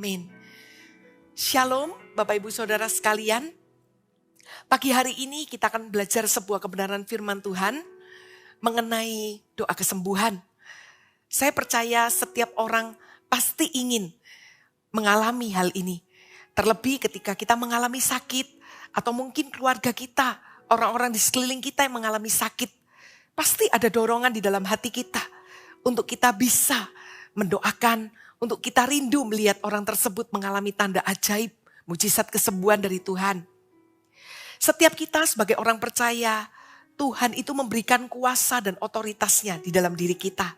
Amin. Shalom Bapak Ibu Saudara sekalian. Pagi hari ini kita akan belajar sebuah kebenaran firman Tuhan mengenai doa kesembuhan. Saya percaya setiap orang pasti ingin mengalami hal ini. Terlebih ketika kita mengalami sakit atau mungkin keluarga kita, orang-orang di sekeliling kita yang mengalami sakit. Pasti ada dorongan di dalam hati kita untuk kita bisa mendoakan, untuk kita rindu melihat orang tersebut mengalami tanda ajaib, mujizat kesembuhan dari Tuhan. Setiap kita sebagai orang percaya, Tuhan itu memberikan kuasa dan otoritasnya di dalam diri kita.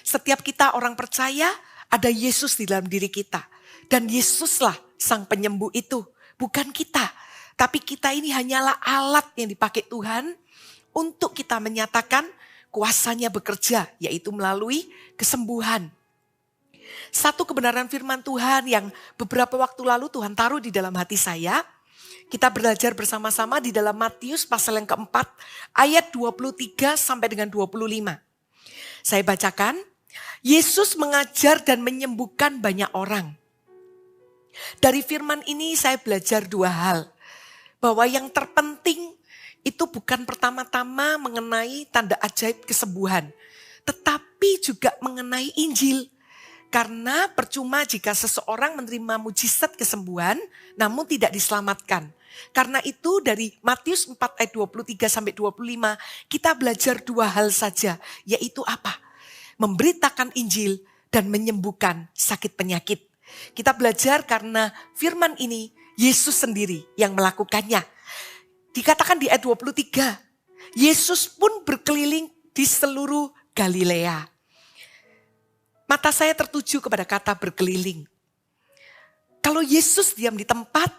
Setiap kita orang percaya, ada Yesus di dalam diri kita. Dan Yesuslah sang penyembuh itu, bukan kita. Tapi kita ini hanyalah alat yang dipakai Tuhan untuk kita menyatakan kuasanya bekerja, yaitu melalui kesembuhan. Satu kebenaran firman Tuhan yang beberapa waktu lalu Tuhan taruh di dalam hati saya. Kita belajar bersama-sama di dalam Matius pasal yang keempat ayat 23 sampai dengan 25. Saya bacakan, Yesus mengajar dan menyembuhkan banyak orang. Dari firman ini saya belajar dua hal. Bahwa yang terpenting itu bukan pertama-tama mengenai tanda ajaib kesembuhan. Tetapi juga mengenai Injil. Karena percuma jika seseorang menerima mujizat kesembuhan namun tidak diselamatkan. Karena itu dari Matius 4 ayat 23 sampai 25 kita belajar dua hal saja, yaitu apa? Memberitakan Injil dan menyembuhkan sakit penyakit. Kita belajar karena firman ini Yesus sendiri yang melakukannya. Dikatakan di ayat 23, Yesus pun berkeliling di seluruh Galilea. Mata saya tertuju kepada kata berkeliling. Kalau Yesus diam di tempat,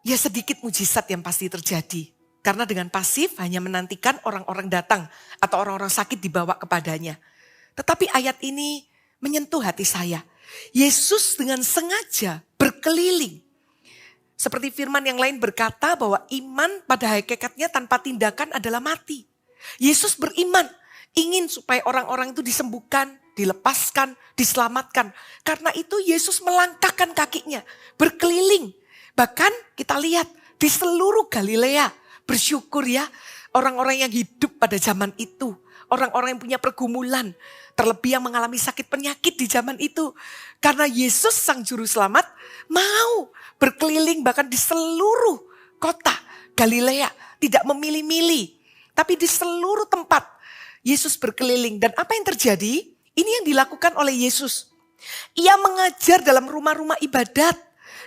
ya sedikit mujizat yang pasti terjadi. Karena dengan pasif hanya menantikan orang-orang datang atau orang-orang sakit dibawa kepadanya. Tetapi ayat ini menyentuh hati saya. Yesus dengan sengaja berkeliling. Seperti firman yang lain berkata bahwa iman pada hakikatnya tanpa tindakan adalah mati. Yesus beriman, ingin supaya orang-orang itu disembuhkan, dilepaskan, diselamatkan. Karena itu Yesus melangkahkan kakinya, berkeliling. Bahkan kita lihat di seluruh Galilea, bersyukur ya orang-orang yang hidup pada zaman itu. Orang-orang yang punya pergumulan, terlebih yang mengalami sakit penyakit di zaman itu. Karena Yesus sang juru selamat mau berkeliling bahkan di seluruh kota Galilea. Tidak memilih-milih, tapi di seluruh tempat Yesus berkeliling. Dan apa yang terjadi? Ini yang dilakukan oleh Yesus. Ia mengajar dalam rumah-rumah ibadat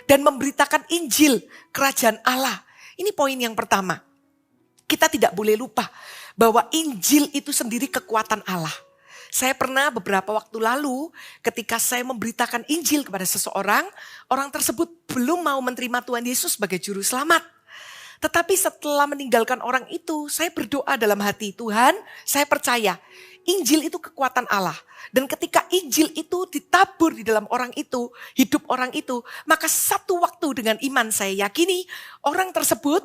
dan memberitakan Injil kerajaan Allah. Ini poin yang pertama. Kita tidak boleh lupa bahwa Injil itu sendiri kekuatan Allah. Saya pernah beberapa waktu lalu ketika saya memberitakan Injil kepada seseorang, orang tersebut belum mau menerima Tuhan Yesus sebagai juru selamat. Tetapi setelah meninggalkan orang itu, saya berdoa dalam hati, Tuhan, saya percaya Injil itu kekuatan Allah. Dan ketika Injil itu ditabur di dalam orang itu, hidup orang itu, maka satu waktu dengan iman saya yakini orang tersebut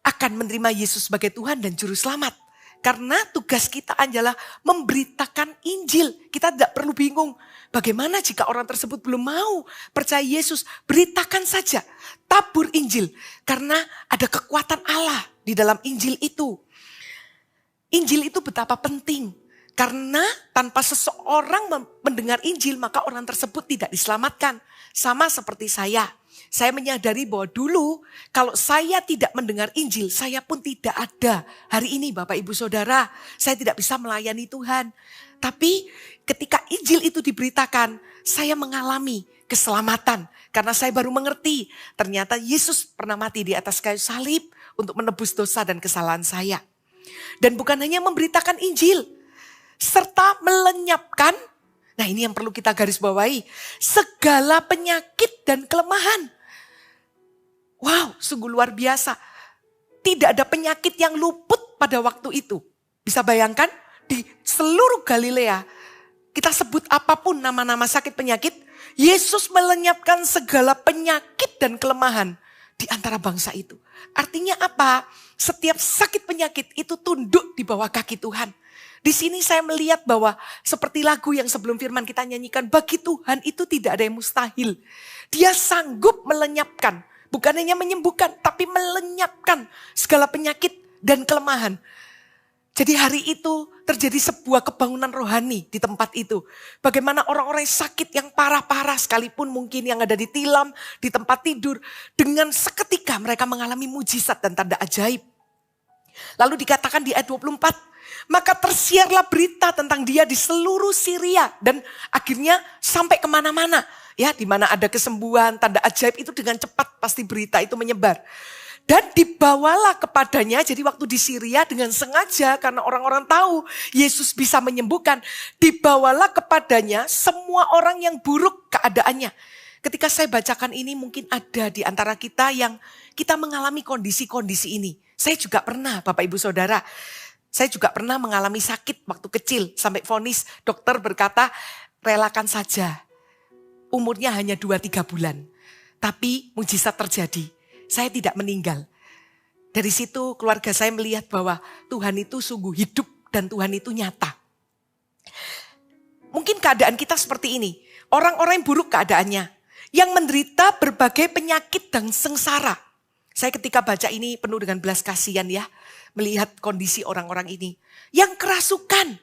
akan menerima Yesus sebagai Tuhan dan Juru Selamat. Karena tugas kita adalah memberitakan Injil. Kita tidak perlu bingung bagaimana jika orang tersebut belum mau percaya Yesus. Beritakan saja, tabur Injil. Karena ada kekuatan Allah di dalam Injil itu. Injil itu betapa penting. Karena tanpa seseorang mendengar Injil maka orang tersebut tidak diselamatkan. Sama seperti saya. Saya menyadari bahwa dulu kalau saya tidak mendengar Injil, saya pun tidak ada. Hari ini Bapak Ibu Saudara, saya tidak bisa melayani Tuhan. Tapi ketika Injil itu diberitakan, saya mengalami keselamatan. Karena saya baru mengerti, ternyata Yesus pernah mati di atas kayu salib untuk menebus dosa dan kesalahan saya. Dan bukan hanya memberitakan Injil, serta melenyapkan, nah ini yang perlu kita garis bawahi, segala penyakit dan kelemahan. Wow, sungguh luar biasa. Tidak ada penyakit yang luput pada waktu itu. Bisa bayangkan di seluruh Galilea, kita sebut apapun nama-nama sakit penyakit, Yesus melenyapkan segala penyakit dan kelemahan di antara bangsa itu. Artinya apa? Setiap sakit penyakit itu tunduk di bawah kaki Tuhan. Di sini saya melihat bahwa seperti lagu yang sebelum firman kita nyanyikan, bagi Tuhan itu tidak ada yang mustahil. Dia sanggup melenyapkan, bukan hanya menyembuhkan, tapi melenyapkan segala penyakit dan kelemahan. Jadi hari itu terjadi sebuah kebangunan rohani di tempat itu. Bagaimana orang-orang yang sakit yang parah-parah sekalipun mungkin yang ada di tilam, di tempat tidur. Dengan seketika mereka mengalami mujizat dan tanda ajaib. Lalu dikatakan di ayat 24, maka tersiarlah berita tentang dia di seluruh Syria. Dan akhirnya sampai kemana-mana. Ya, di mana ada kesembuhan, tanda ajaib itu dengan cepat pasti berita itu menyebar. Dan dibawalah kepadanya, jadi waktu di Syria dengan sengaja karena orang-orang tahu Yesus bisa menyembuhkan. Dibawalah kepadanya semua orang yang buruk keadaannya. Ketika saya bacakan ini mungkin ada di antara kita yang kita mengalami kondisi-kondisi ini. Saya juga pernah Bapak Ibu Saudara, saya juga pernah mengalami sakit waktu kecil. Sampai vonis dokter berkata relakan saja. Umurnya hanya 2-3 bulan. Tapi mujizat terjadi. Saya tidak meninggal. Dari situ keluarga saya melihat bahwa Tuhan itu sungguh hidup dan Tuhan itu nyata. Mungkin keadaan kita seperti ini. Orang-orang yang buruk keadaannya. Yang menderita berbagai penyakit dan sengsara. Saya ketika baca ini penuh dengan belas kasihan ya. Melihat kondisi orang-orang ini. Yang kerasukan.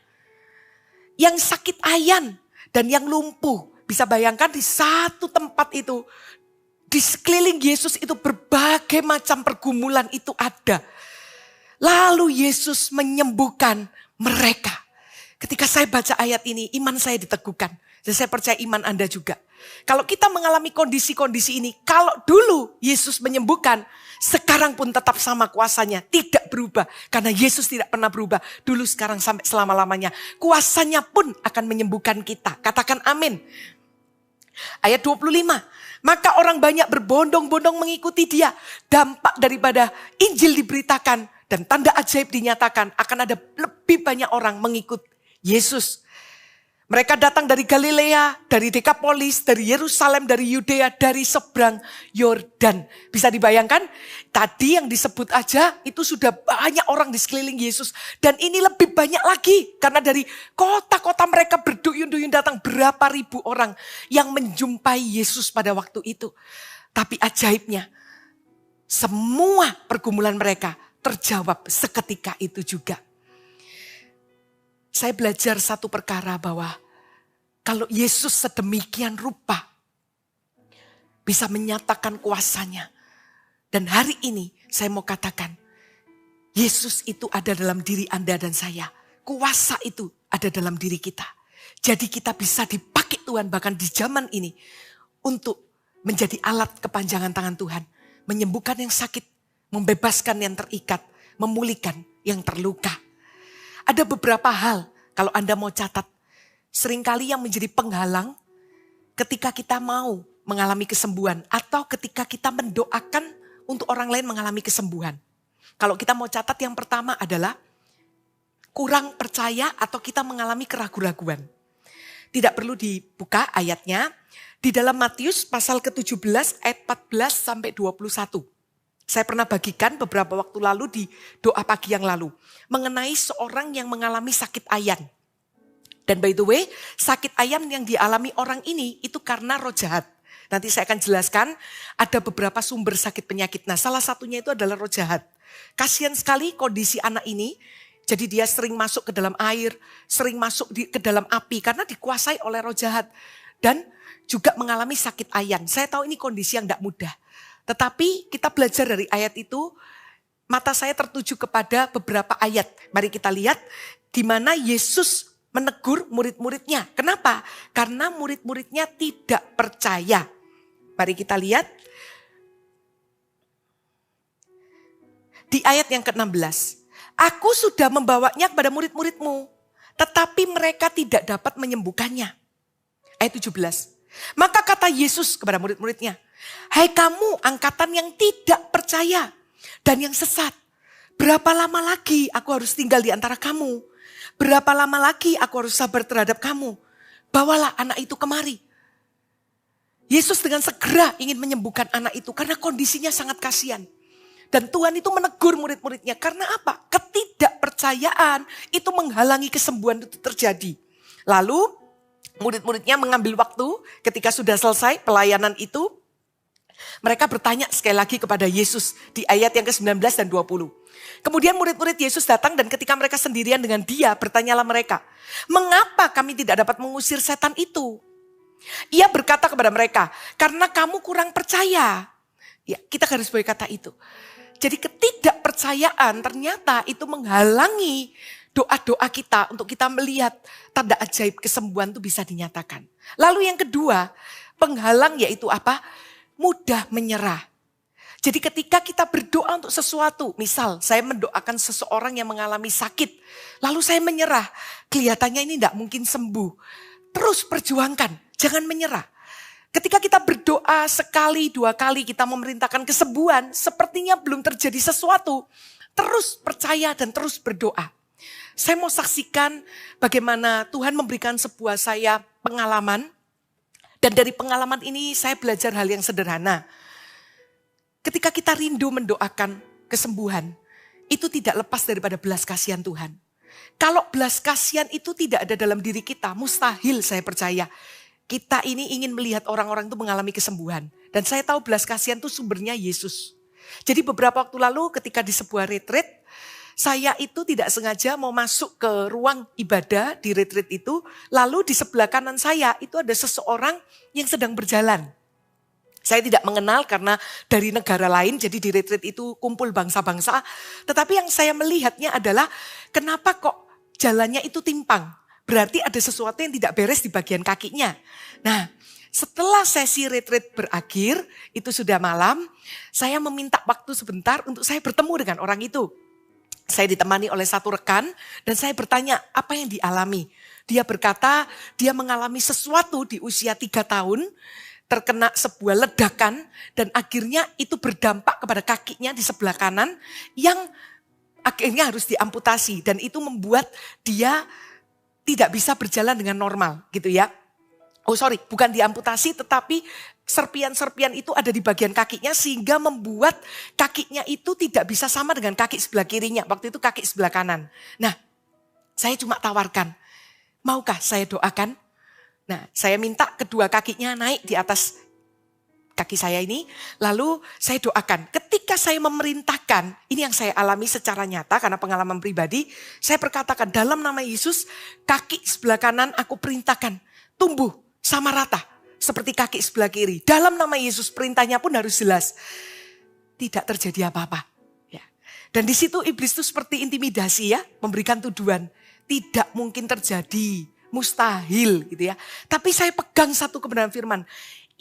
Yang sakit ayan. Dan yang lumpuh. Bisa bayangkan di satu tempat itu. Di sekeliling Yesus itu berbagai macam pergumulan itu ada. Lalu Yesus menyembuhkan mereka. Ketika saya baca ayat ini, iman saya diteguhkan. Dan saya percaya iman Anda juga. Kalau kita mengalami kondisi-kondisi ini, kalau dulu Yesus menyembuhkan, sekarang pun tetap sama kuasanya. Tidak berubah. Karena Yesus tidak pernah berubah. Dulu, sekarang, sampai selama-lamanya. Kuasanya pun akan menyembuhkan kita. Katakan amin. Ayat 25. Maka orang banyak berbondong-bondong mengikuti dia. Dampak daripada Injil diberitakan dan tanda ajaib dinyatakan. Akan ada lebih banyak orang mengikut Yesus. Mereka datang dari Galilea, dari Dekapolis, dari Yerusalem, dari Yudea, dari seberang Yordan. Bisa dibayangkan? Tadi yang disebut aja itu sudah banyak orang di sekeliling Yesus. Dan ini lebih banyak lagi. Karena dari kota-kota mereka berduyun-duyun datang berapa ribu orang yang menjumpai Yesus pada waktu itu. Tapi ajaibnya, semua pergumulan mereka terjawab seketika itu juga. Saya belajar satu perkara bahwa kalau Yesus sedemikian rupa bisa menyatakan kuasanya. Dan hari ini saya mau katakan, Yesus itu ada dalam diri Anda dan saya. Kuasa itu ada dalam diri kita. Jadi kita bisa dipakai Tuhan bahkan di zaman ini untuk menjadi alat kepanjangan tangan Tuhan. Menyembuhkan yang sakit, membebaskan yang terikat, memulihkan yang terluka. Ada beberapa hal kalau Anda mau catat. Seringkali yang menjadi penghalang ketika kita mau mengalami kesembuhan. Atau ketika kita mendoakan untuk orang lain mengalami kesembuhan. Kalau kita mau catat yang pertama adalah kurang percaya atau kita mengalami keraguan-raguan. Tidak perlu dibuka ayatnya. Di dalam Matius pasal ke-17 ayat 14 sampai 21. Saya pernah bagikan beberapa waktu lalu di doa pagi yang lalu. Mengenai seorang yang mengalami sakit ayan. Dan by the way, sakit ayan yang dialami orang ini itu karena roh jahat. Nanti saya akan jelaskan ada beberapa sumber sakit penyakit. Nah, salah satunya itu adalah roh jahat. Kasihan sekali kondisi anak ini. Jadi dia sering masuk ke dalam air, sering masuk ke dalam api karena dikuasai oleh roh jahat. Dan juga mengalami sakit ayan. Saya tahu ini kondisi yang tidak mudah. Tetapi kita belajar dari ayat itu, mata saya tertuju kepada beberapa ayat. Mari kita lihat di mana Yesus menegur murid-muridnya. Kenapa? Karena murid-muridnya tidak percaya. Mari kita lihat. Di ayat yang ke-16. Aku sudah membawanya kepada murid-muridmu. Tetapi mereka tidak dapat menyembuhkannya. Ayat 17. Maka kata Yesus kepada murid-muridnya. Hai kamu angkatan yang tidak percaya dan yang sesat. Berapa lama lagi aku harus tinggal di antara kamu? Berapa lama lagi aku harus sabar terhadap kamu? Bawalah anak itu kemari. Yesus dengan segera ingin menyembuhkan anak itu karena kondisinya sangat kasihan. Dan Tuhan itu menegur murid-muridnya. Karena apa? Ketidakpercayaan ketidakpercayaan itu menghalangi kesembuhan itu terjadi. Lalu murid-muridnya mengambil waktu ketika sudah selesai pelayanan itu. Mereka bertanya sekali lagi kepada Yesus di ayat yang ke-19 dan 20. Kemudian murid-murid Yesus datang dan ketika mereka sendirian dengan dia, bertanyalah mereka, mengapa kami tidak dapat mengusir setan itu? Ia berkata kepada mereka, karena kamu kurang percaya. Ya, kita harus boleh kata itu. Jadi ketidakpercayaan ternyata itu menghalangi doa-doa kita untuk kita melihat tanda ajaib kesembuhan itu bisa dinyatakan. Lalu yang kedua, penghalang yaitu apa? Mudah menyerah. Jadi ketika kita berdoa untuk sesuatu, misal saya mendoakan seseorang yang mengalami sakit, lalu saya menyerah, kelihatannya ini tidak mungkin sembuh. Terus perjuangkan, jangan menyerah. Ketika kita berdoa sekali, dua kali kita memerintahkan kesembuhan, sepertinya belum terjadi sesuatu. Terus percaya dan terus berdoa. Saya mau saksikan bagaimana Tuhan memberikan sebuah saya pengalaman. Dan dari pengalaman ini saya belajar hal yang sederhana. Ketika kita rindu mendoakan kesembuhan, itu tidak lepas daripada belas kasihan Tuhan. Kalau belas kasihan itu tidak ada dalam diri kita, mustahil saya percaya. Kita ini ingin melihat orang-orang itu mengalami kesembuhan. Dan saya tahu belas kasihan itu sumbernya Yesus. Jadi beberapa waktu lalu ketika di sebuah retreat, saya itu tidak sengaja mau masuk ke ruang ibadah di retreat itu. Lalu di sebelah kanan saya itu ada seseorang yang sedang berjalan. Saya tidak mengenal karena dari negara lain, jadi di retreat itu kumpul bangsa-bangsa. Tetapi yang saya melihatnya adalah kenapa kok jalannya itu timpang. Berarti ada sesuatu yang tidak beres di bagian kakinya. Nah, setelah sesi retreat berakhir, itu sudah malam, saya meminta waktu sebentar untuk saya bertemu dengan orang itu. Saya ditemani oleh satu rekan dan saya bertanya apa yang dialami. Dia berkata dia mengalami sesuatu di usia 3 tahun, terkena sebuah ledakan dan akhirnya itu berdampak kepada kakinya di sebelah kanan yang akhirnya harus diamputasi. Dan itu membuat dia tidak bisa berjalan dengan normal gitu ya. Bukan diamputasi tetapi serpian-serpian itu ada di bagian kakinya sehingga membuat kakinya itu tidak bisa sama dengan kaki sebelah kirinya. Waktu itu kaki sebelah kanan. Nah, saya cuma tawarkan, maukah saya doakan? Nah, saya minta kedua kakinya naik di atas kaki saya ini. Lalu saya doakan. Ketika saya memerintahkan, ini yang saya alami secara nyata karena pengalaman pribadi. Saya berkatakan dalam nama Yesus, kaki sebelah kanan aku perintahkan tumbuh sama rata seperti kaki sebelah kiri. Dalam nama Yesus perintahnya pun harus jelas. Tidak terjadi apa-apa. Ya. Dan di situ iblis itu seperti intimidasi ya, memberikan tuduhan. Tidak mungkin terjadi, mustahil gitu ya. Tapi saya pegang satu kebenaran firman.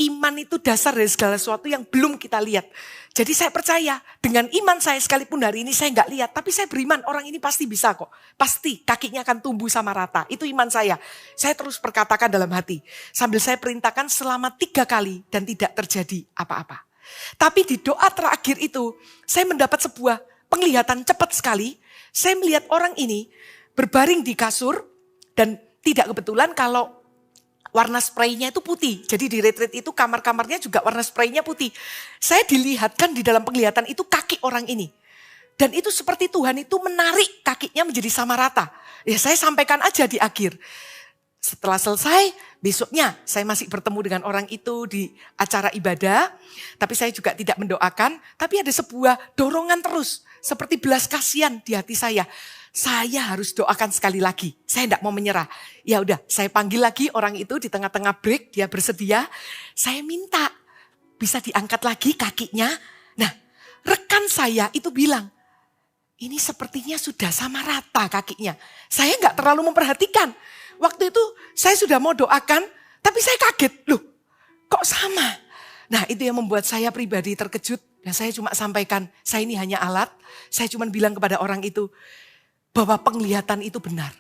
Iman itu dasar dari segala sesuatu yang belum kita lihat. Jadi saya percaya dengan iman saya sekalipun hari ini saya nggak lihat. Tapi saya beriman orang ini pasti bisa kok. Pasti kakinya akan tumbuh sama rata. Itu iman saya. Saya terus perkatakan dalam hati. Sambil saya perintahkan selama 3 kali dan tidak terjadi apa-apa. Tapi di doa terakhir itu saya mendapat sebuah penglihatan cepat sekali. Saya melihat orang ini berbaring di kasur dan tidak kebetulan kalau warna spraynya itu putih. Jadi di retreat itu kamar-kamarnya juga warna spraynya putih. Saya dilihatkan di dalam penglihatan itu kaki orang ini. Dan itu seperti Tuhan itu menarik kakinya menjadi sama rata. Ya saya sampaikan aja di akhir. Setelah selesai, besoknya saya masih bertemu dengan orang itu di acara ibadah. Tapi saya juga tidak mendoakan. Tapi ada sebuah dorongan terus. Seperti belas kasihan di hati saya. Saya harus doakan sekali lagi. Saya tidak mau menyerah. Ya udah, saya panggil lagi orang itu di tengah-tengah break. Dia bersedia. Saya minta bisa diangkat lagi kakinya. Nah, rekan saya itu bilang, ini sepertinya sudah sama rata kakinya. Saya nggak terlalu memperhatikan. Waktu itu saya sudah mau doakan, tapi saya kaget. Loh, kok sama? Nah, itu yang membuat saya pribadi terkejut. Dan saya cuma sampaikan, saya ini hanya alat. Saya cuma bilang kepada orang itu, bahwa penglihatan itu benar.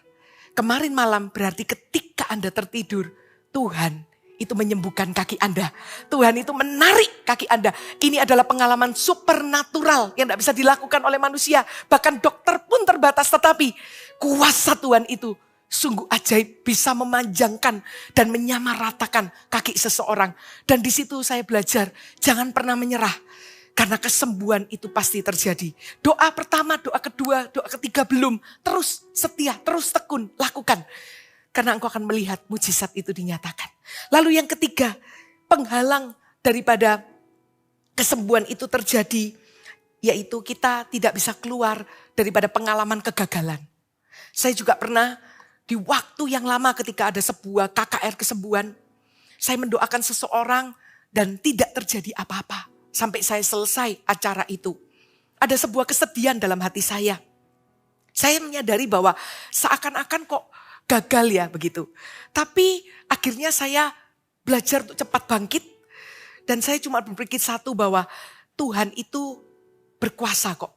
Kemarin malam berarti ketika Anda tertidur, Tuhan itu menyembuhkan kaki Anda. Tuhan itu menarik kaki Anda. Ini adalah pengalaman supernatural yang tidak bisa dilakukan oleh manusia. Bahkan dokter pun terbatas, tetapi kuasa Tuhan itu sungguh ajaib, bisa memanjangkan dan menyamaratakan kaki seseorang. Dan di situ saya belajar, jangan pernah menyerah. Karena kesembuhan itu pasti terjadi. Doa pertama, doa kedua, doa ketiga belum. Terus setia, terus tekun, lakukan. Karena engkau akan melihat mujizat itu dinyatakan. Lalu yang ketiga, penghalang daripada kesembuhan itu terjadi, yaitu kita tidak bisa keluar daripada pengalaman kegagalan. Saya juga pernah di waktu yang lama ketika ada sebuah KKR kesembuhan, saya mendoakan seseorang dan tidak terjadi apa-apa. Sampai saya selesai acara itu. Ada sebuah kesedihan dalam hati saya. Saya menyadari bahwa seakan-akan kok gagal ya begitu. Tapi akhirnya saya belajar untuk cepat bangkit. Dan saya cuma berpikir satu, bahwa Tuhan itu berkuasa kok.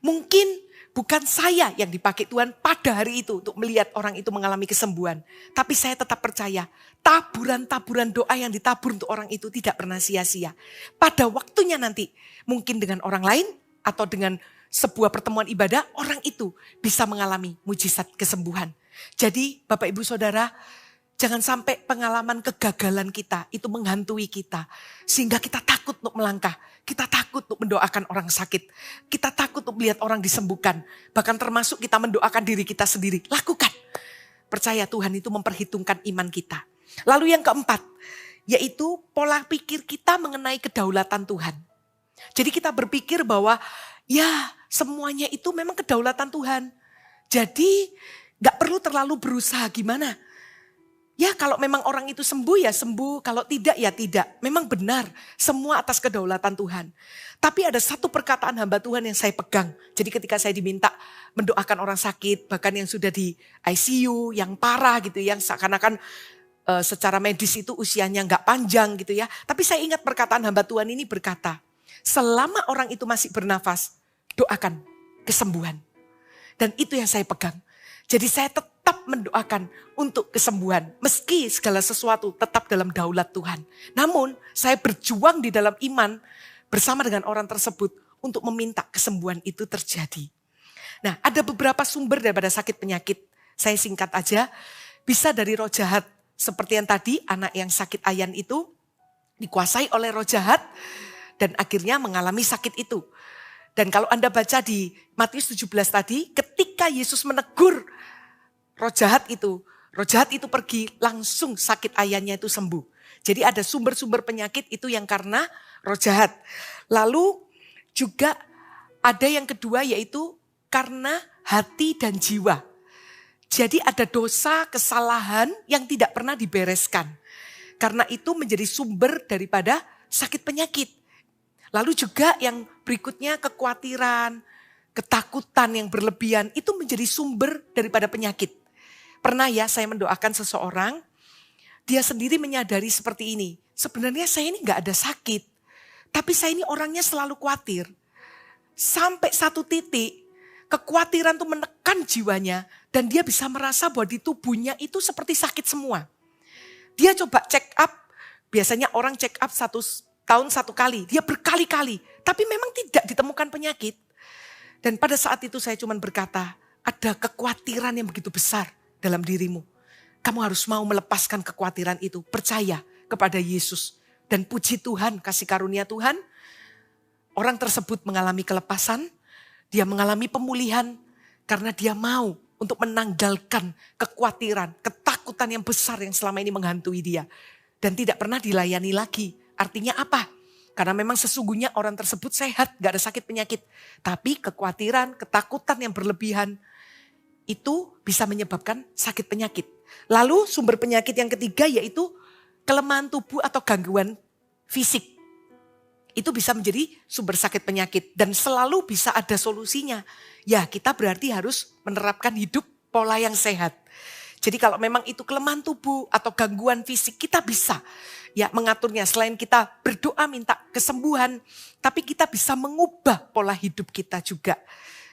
Mungkin bukan saya yang dipakai Tuhan pada hari itu untuk melihat orang itu mengalami kesembuhan. Tapi saya tetap percaya taburan-taburan doa yang ditabur untuk orang itu tidak pernah sia-sia. Pada waktunya nanti mungkin dengan orang lain atau dengan sebuah pertemuan ibadah, orang itu bisa mengalami mujizat kesembuhan. Jadi Bapak Ibu Saudara, jangan sampai pengalaman kegagalan kita itu menghantui kita. Sehingga kita takut untuk melangkah. Kita takut untuk mendoakan orang sakit. Kita takut untuk melihat orang disembuhkan. Bahkan termasuk kita mendoakan diri kita sendiri. Lakukan. Percaya Tuhan itu memperhitungkan iman kita. Lalu yang keempat, yaitu pola pikir kita mengenai kedaulatan Tuhan. Jadi kita berpikir bahwa ya semuanya itu memang kedaulatan Tuhan. Jadi gak perlu terlalu berusaha gimana. Ya kalau memang orang itu sembuh ya sembuh, kalau tidak ya tidak. Memang benar, semua atas kedaulatan Tuhan. Tapi ada satu perkataan hamba Tuhan yang saya pegang. Jadi ketika saya diminta mendoakan orang sakit, bahkan yang sudah di ICU, yang parah gitu, yang seakan-akan secara medis itu usianya gak panjang gitu ya. Tapi saya ingat perkataan hamba Tuhan ini berkata, selama orang itu masih bernafas, doakan kesembuhan. Dan itu yang saya pegang. Jadi saya tetap mendoakan untuk kesembuhan. Meski segala sesuatu tetap dalam daulat Tuhan. Namun saya berjuang di dalam iman bersama dengan orang tersebut untuk meminta kesembuhan itu terjadi. Nah, ada beberapa sumber daripada sakit penyakit. Saya singkat aja. Bisa dari roh jahat. Seperti yang tadi, anak yang sakit ayan itu dikuasai oleh roh jahat dan akhirnya mengalami sakit itu. Dan kalau Anda baca di Matius 17 tadi, ketika Yesus menegur roh jahat itu pergi, langsung sakit ayannya itu sembuh. Jadi ada sumber-sumber penyakit itu yang karena roh jahat. Lalu juga ada yang kedua yaitu karena hati dan jiwa. Jadi ada dosa, kesalahan yang tidak pernah dibereskan. Karena itu menjadi sumber daripada sakit penyakit. Lalu juga yang berikutnya kekhawatiran, ketakutan yang berlebihan itu menjadi sumber daripada penyakit. Pernah ya saya mendoakan seseorang, dia sendiri menyadari seperti ini. Sebenarnya saya ini gak ada sakit, tapi saya ini orangnya selalu khawatir. Sampai satu titik kekhawatiran itu menekan jiwanya dan dia bisa merasa bahwa di tubuhnya itu seperti sakit semua. Dia coba check up, biasanya orang check up 1 tahun 1 kali, dia berkali-kali, tapi memang tidak ditemukan penyakit. Dan pada saat itu saya cuma berkata, ada kekhawatiran yang begitu besar dalam dirimu. Kamu harus mau melepaskan kekhawatiran itu, percaya kepada Yesus. Dan puji Tuhan, kasih karunia Tuhan, orang tersebut mengalami kelepasan, dia mengalami pemulihan, karena dia mau untuk menanggalkan kekhawatiran, ketakutan yang besar yang selama ini menghantui dia. Dan tidak pernah dilayani lagi. Artinya apa? Karena memang sesungguhnya orang tersebut sehat, gak ada sakit penyakit. Tapi kekhawatiran, ketakutan yang berlebihan itu bisa menyebabkan sakit penyakit. Lalu sumber penyakit yang ketiga yaitu kelemahan tubuh atau gangguan fisik. Itu bisa menjadi sumber sakit penyakit dan selalu bisa ada solusinya. Ya kita berarti harus menerapkan hidup pola yang sehat. Jadi kalau memang itu kelemahan tubuh atau gangguan fisik kita bisa ya mengaturnya. Selain kita berdoa minta kesembuhan, tapi kita bisa mengubah pola hidup kita juga.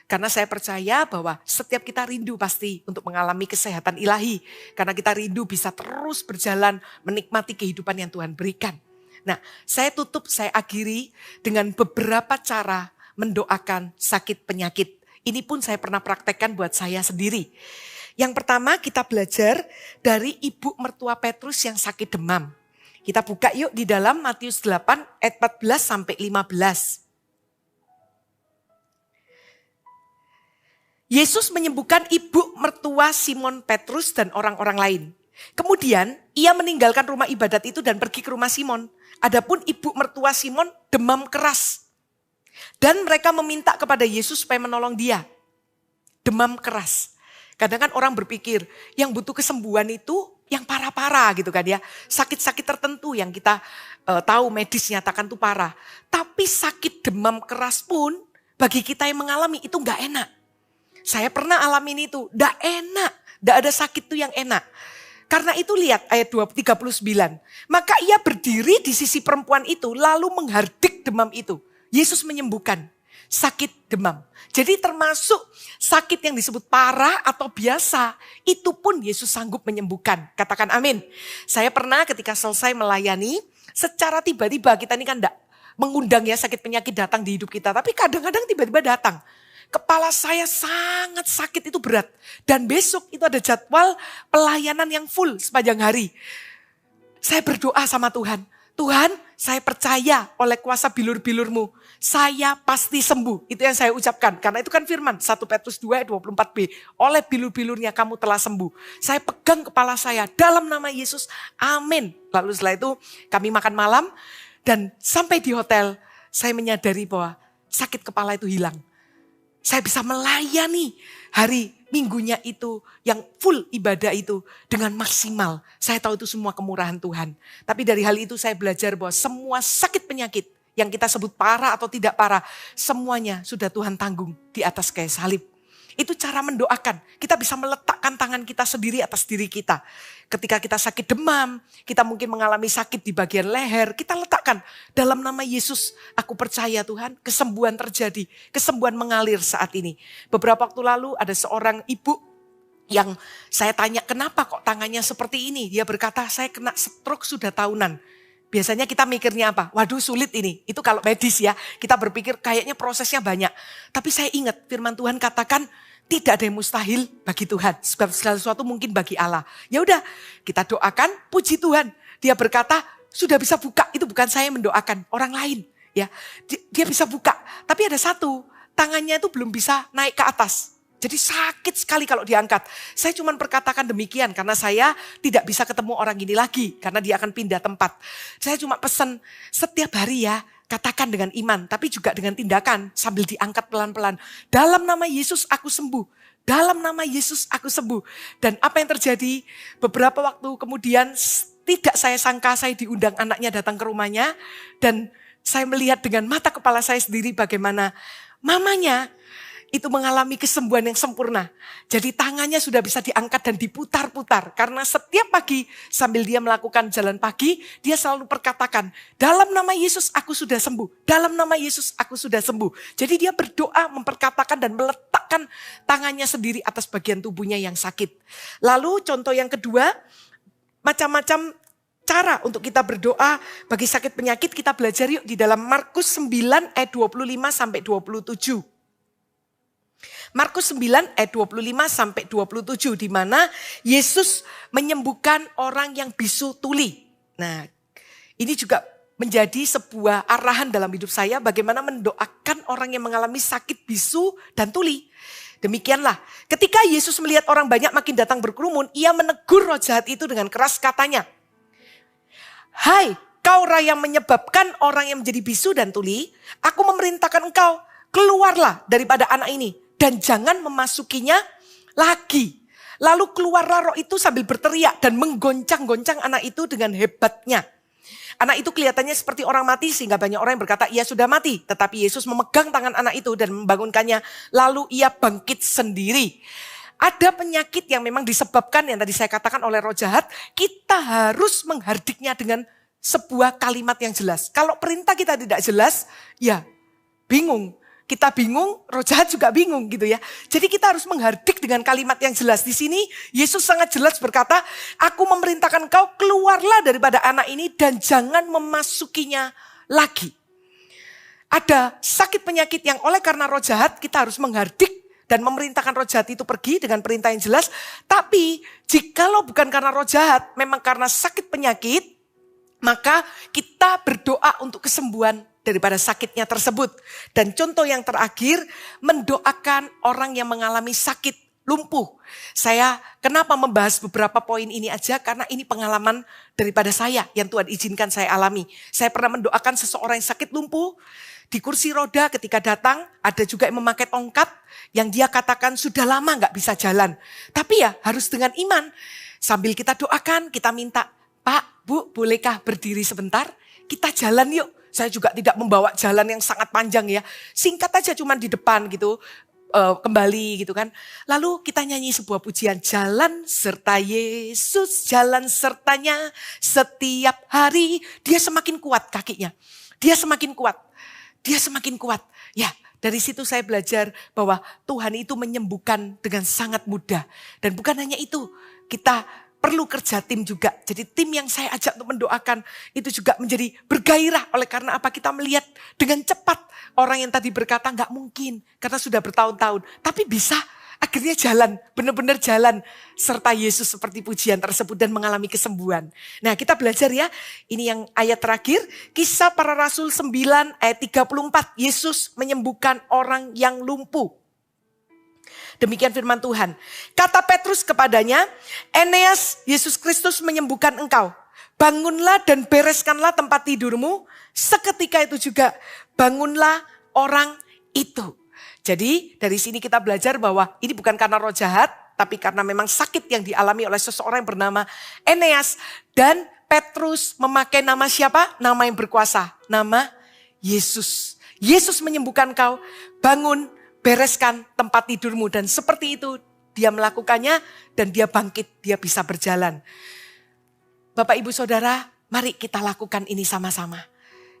Karena saya percaya bahwa setiap kita rindu pasti untuk mengalami kesehatan ilahi. Karena kita rindu bisa terus berjalan menikmati kehidupan yang Tuhan berikan. Nah, saya tutup, saya akhiri dengan beberapa cara mendoakan sakit penyakit. Ini pun saya pernah praktekkan buat saya sendiri. Yang pertama kita belajar dari ibu mertua Petrus yang sakit demam. Kita buka yuk di dalam Matius 8 ayat 14 sampai 15. Yesus menyembuhkan ibu mertua Simon Petrus dan orang-orang lain. Kemudian ia meninggalkan rumah ibadat itu dan pergi ke rumah Simon. Adapun ibu mertua Simon demam keras. Dan mereka meminta kepada Yesus supaya menolong dia. Demam keras. Kadang kan orang berpikir yang butuh kesembuhan itu yang parah-parah gitu kan ya. Sakit-sakit tertentu yang kita tahu medis nyatakan itu parah. Tapi sakit demam keras pun bagi kita yang mengalami itu gak enak. Saya pernah alamin itu, gak enak, gak ada sakit tuh yang enak. Karena itu lihat ayat 39, maka ia berdiri di sisi perempuan itu lalu menghardik demam itu. Yesus menyembuhkan sakit demam. Jadi termasuk sakit yang disebut parah atau biasa, itu pun Yesus sanggup menyembuhkan. Katakan amin. Saya pernah ketika selesai melayani, secara tiba-tiba kita ini kan gak mengundang ya sakit penyakit datang di hidup kita. Tapi kadang-kadang tiba-tiba datang. Kepala saya sangat sakit itu berat. Dan besok itu ada jadwal pelayanan yang full sepanjang hari. Saya berdoa sama Tuhan. Tuhan, saya percaya oleh kuasa bilur-bilurmu. Saya pasti sembuh. Itu yang saya ucapkan. Karena itu kan firman 1 Petrus 2 ayat 24b. Oleh bilur-bilurnya kamu telah sembuh. Saya pegang kepala saya dalam nama Yesus. Amin. Lalu setelah itu kami makan malam. Dan sampai di hotel saya menyadari bahwa sakit kepala itu hilang. Saya bisa melayani hari minggunya itu yang full ibadah itu dengan maksimal. Saya tahu itu semua kemurahan Tuhan. Tapi dari hal itu saya belajar bahwa semua sakit penyakit yang kita sebut parah atau tidak parah, semuanya sudah Tuhan tanggung di atas kayu salib. Itu cara mendoakan. Kita bisa meletakkan tangan kita sendiri atas diri kita. Ketika kita sakit demam, kita mungkin mengalami sakit di bagian leher, kita letakkan dalam nama Yesus. Aku percaya Tuhan, kesembuhan terjadi, kesembuhan mengalir saat ini. Beberapa waktu lalu ada seorang ibu yang saya tanya, kenapa kok tangannya seperti ini? Dia berkata, saya kena stroke sudah tahunan. Biasanya kita mikirnya apa? Waduh sulit ini. Itu kalau medis ya. Kita berpikir kayaknya prosesnya banyak. Tapi saya ingat firman Tuhan katakan tidak ada yang mustahil bagi Tuhan. Sebab segala sesuatu mungkin bagi Allah. Ya udah kita doakan, puji Tuhan. Dia berkata sudah bisa buka. Itu bukan saya mendoakan, orang lain. Ya, dia bisa buka. Tapi ada satu, tangannya itu belum bisa naik ke atas. Jadi sakit sekali kalau diangkat. Saya cuma perkatakan demikian karena saya tidak bisa ketemu orang ini lagi. Karena dia akan pindah tempat. Saya cuma pesan setiap hari ya, katakan dengan iman. Tapi juga dengan tindakan sambil diangkat pelan-pelan. Dalam nama Yesus aku sembuh. Dalam nama Yesus aku sembuh. Dan apa yang terjadi beberapa waktu kemudian tidak saya sangka saya diundang anaknya datang ke rumahnya. Dan saya melihat dengan mata kepala saya sendiri bagaimana mamanya itu mengalami kesembuhan yang sempurna. Jadi tangannya sudah bisa diangkat dan diputar-putar. Karena setiap pagi sambil dia melakukan jalan pagi, dia selalu perkatakan, dalam nama Yesus aku sudah sembuh. Dalam nama Yesus aku sudah sembuh. Jadi dia berdoa, memperkatakan dan meletakkan tangannya sendiri atas bagian tubuhnya yang sakit. Lalu contoh yang kedua, macam-macam cara untuk kita berdoa bagi sakit penyakit. Kita belajar yuk di dalam Markus 9 ayat 25 sampai 27. Markus 9 ayat 25 sampai 27 di mana Yesus menyembuhkan orang yang bisu tuli. Nah, ini juga menjadi sebuah arahan dalam hidup saya bagaimana mendoakan orang yang mengalami sakit bisu dan tuli. Demikianlah, ketika Yesus melihat orang banyak makin datang berkerumun, ia menegur roh jahat itu dengan keras katanya, "Hai, kau roh yang menyebabkan orang yang menjadi bisu dan tuli, aku memerintahkan engkau, keluarlah daripada anak ini. Dan jangan memasukinya lagi." Lalu keluarlah roh itu sambil berteriak dan menggoncang-goncang anak itu dengan hebatnya. Anak itu kelihatannya seperti orang mati sehingga banyak orang yang berkata ia sudah mati. Tetapi Yesus memegang tangan anak itu dan membangunkannya. Lalu ia bangkit sendiri. Ada penyakit yang memang disebabkan yang tadi saya katakan oleh roh jahat. Kita harus menghardiknya dengan sebuah kalimat yang jelas. Kalau perintah kita tidak jelas, ya bingung. Kita bingung, roh jahat juga bingung gitu ya. Jadi kita harus menghardik dengan kalimat yang jelas. Di sini Yesus sangat jelas berkata, aku memerintahkan kau keluarlah daripada anak ini dan jangan memasukinya lagi. Ada sakit penyakit yang oleh karena roh jahat kita harus menghardik dan memerintahkan roh jahat itu pergi dengan perintah yang jelas. Tapi jikalau bukan karena roh jahat, memang karena sakit penyakit, Maka kita berdoa untuk kesembuhan daripada sakitnya tersebut. Dan contoh yang terakhir, mendoakan orang yang mengalami sakit lumpuh. Saya kenapa membahas beberapa poin ini aja, karena ini pengalaman daripada saya yang Tuhan izinkan saya alami. Saya pernah mendoakan seseorang yang sakit lumpuh, di kursi roda ketika datang, ada juga yang memakai tongkat, yang dia katakan sudah lama gak bisa jalan. Tapi ya harus dengan iman. Sambil kita doakan, kita minta, Pak, Bu, bolehkah berdiri sebentar? Kita jalan yuk. Saya juga tidak membawa jalan yang sangat panjang ya. Singkat aja cuman di depan gitu. Kembali gitu kan. Lalu kita nyanyi sebuah pujian. Jalan serta Yesus, jalan sertanya setiap hari. Dia semakin kuat kakinya. Dia semakin kuat. Dia semakin kuat. Ya, dari situ saya belajar bahwa Tuhan itu menyembuhkan dengan sangat mudah. Dan bukan hanya itu, kita perlu kerja tim juga. Jadi tim yang saya ajak untuk mendoakan itu juga menjadi bergairah. Oleh karena apa? Kita melihat dengan cepat orang yang tadi berkata gak mungkin karena sudah bertahun-tahun. Tapi bisa, akhirnya jalan, benar-benar jalan serta Yesus seperti pujian tersebut dan mengalami kesembuhan. Nah kita belajar ya, ini yang ayat terakhir, Kisah Para Rasul 9 ayat 34. Yesus menyembuhkan orang yang lumpuh. Demikian firman Tuhan. Kata Petrus kepadanya, Eneas, Yesus Kristus menyembuhkan engkau. Bangunlah dan bereskanlah tempat tidurmu. Seketika itu juga bangunlah orang itu. Jadi dari sini kita belajar bahwa ini bukan karena roh jahat, tapi karena memang sakit yang dialami oleh seseorang yang bernama Eneas. Dan Petrus memakai nama siapa? Nama yang berkuasa. Nama Yesus. Yesus menyembuhkan kau. Bangun, bereskan tempat tidurmu. Dan seperti itu dia melakukannya dan dia bangkit, dia bisa berjalan. Bapak Ibu Saudara, mari kita lakukan ini sama-sama.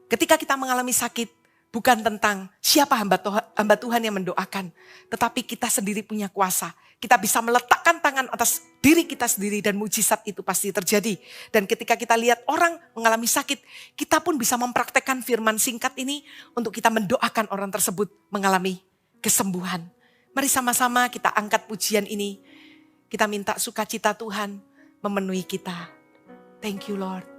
Ketika kita mengalami sakit, bukan tentang siapa hamba Tuhan yang mendoakan. Tetapi kita sendiri punya kuasa. Kita bisa meletakkan tangan atas diri kita sendiri dan mujizat itu pasti terjadi. Dan ketika kita lihat orang mengalami sakit, kita pun bisa mempraktekkan firman singkat ini untuk kita mendoakan orang tersebut mengalami kesembuhan. Mari sama-sama kita angkat pujian ini. Kita minta sukacita Tuhan memenuhi kita. Thank you Lord.